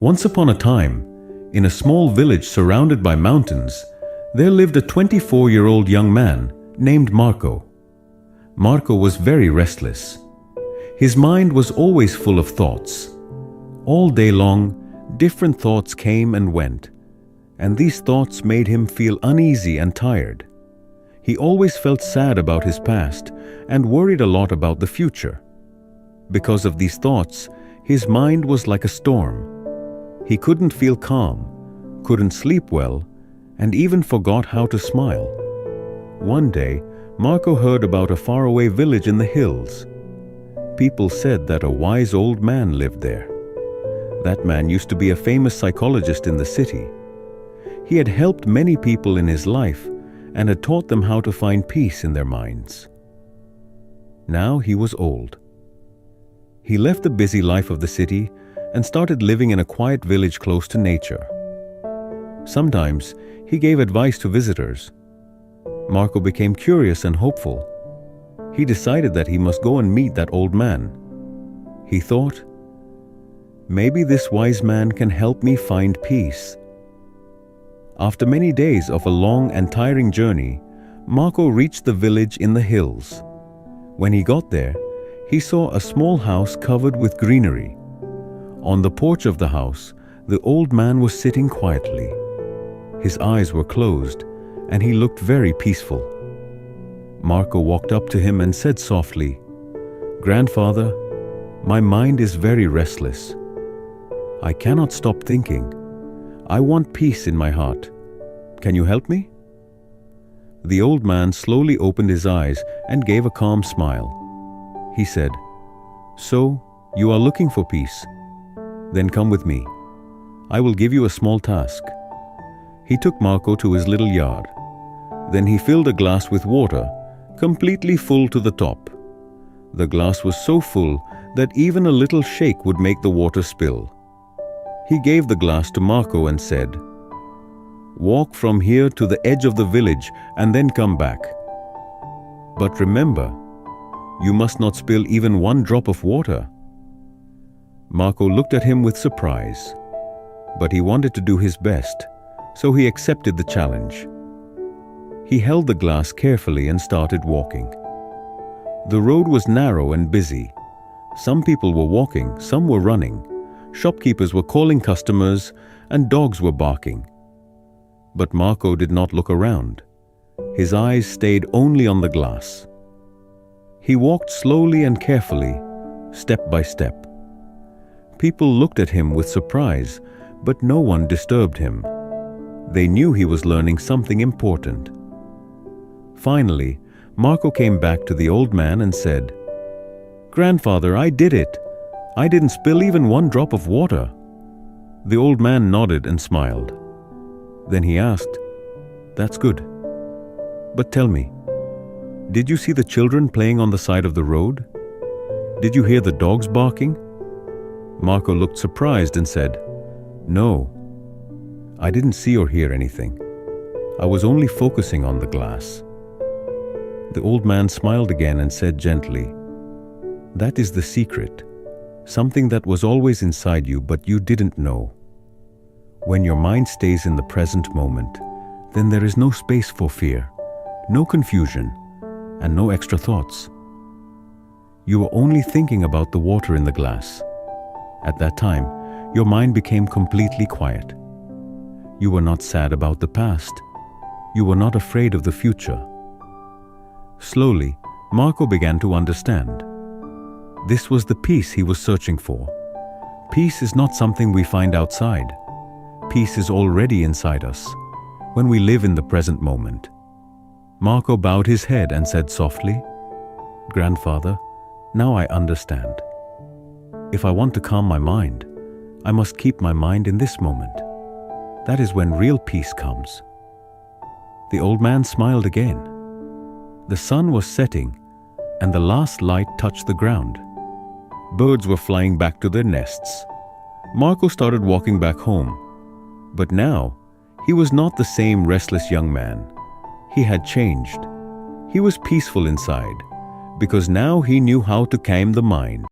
Once upon a time, in a small village surrounded by mountains, there lived a 24-year-old young man named Marco. Marco was very restless. His mind was always full of thoughts. All day long, different thoughts came and went, and these thoughts made him feel uneasy and tired. He always felt sad about his past and worried a lot about the future. Because of these thoughts, his mind was like a storm. He couldn't feel calm, couldn't sleep well, and even forgot how to smile. One day, Marco heard about a faraway village in the hills. People said that a wise old man lived there. That man used to be a famous psychologist in the city. He had helped many people in his life and had taught them how to find peace in their minds. Now he was old. He left the busy life of the city and started living in a quiet village close to nature. Sometimes he gave advice to visitors. Marco became curious and hopeful. He decided that he must go and meet that old man. He thought, maybe this wise man can help me find peace. After many days of a long and tiring journey, Marco reached the village in the hills. When he got there, he saw a small house covered with greenery. On the porch of the house, the old man was sitting quietly. His eyes were closed, and he looked very peaceful. Marco walked up to him and said softly, "Grandfather, my mind is very restless. I cannot stop thinking. I want peace in my heart. Can you help me?" The old man slowly opened his eyes and gave a calm smile. He said, "So, you are looking for peace? Then come with me. I will give you a small task." He took Marco to his little yard. Then he filled a glass with water, completely full to the top. The glass was so full that even a little shake would make the water spill. He gave the glass to Marco and said, "Walk from here to the edge of the village and then come back. But remember, you must not spill even one drop of water." Marco looked at him with surprise, but he wanted to do his best, so he accepted the challenge. He held the glass carefully and started walking. The road was narrow and busy. Some people were walking, some were running. Shopkeepers were calling customers, and dogs were barking. But Marco did not look around. His eyes stayed only on the glass. He walked slowly and carefully, step by step. People looked at him with surprise, but no one disturbed him. They knew he was learning something important. Finally, Marco came back to the old man and said, "Grandfather, I did it. I didn't spill even one drop of water." The old man nodded and smiled. Then he asked, "That's good. But tell me, did you see the children playing on the side of the road? Did you hear the dogs barking?" Marco looked surprised and said, "No, I didn't see or hear anything. I was only focusing on the glass." The old man smiled again and said gently, "That is the secret, something that was always inside you but you didn't know. When your mind stays in the present moment, then there is no space for fear, no confusion, and no extra thoughts. You are only thinking about the water in the glass. At that time, your mind became completely quiet. You were not sad about the past. You were not afraid of the future." Slowly, Marco began to understand. This was the peace he was searching for. Peace is not something we find outside. Peace is already inside us, when we live in the present moment. Marco bowed his head and said softly, "Grandfather, now I understand. If I want to calm my mind, I must keep my mind in this moment. That is when real peace comes." The old man smiled again. The sun was setting, and the last light touched the ground. Birds were flying back to their nests. Marco started walking back home. But now, he was not the same restless young man. He had changed. He was peaceful inside, because now he knew how to calm the mind.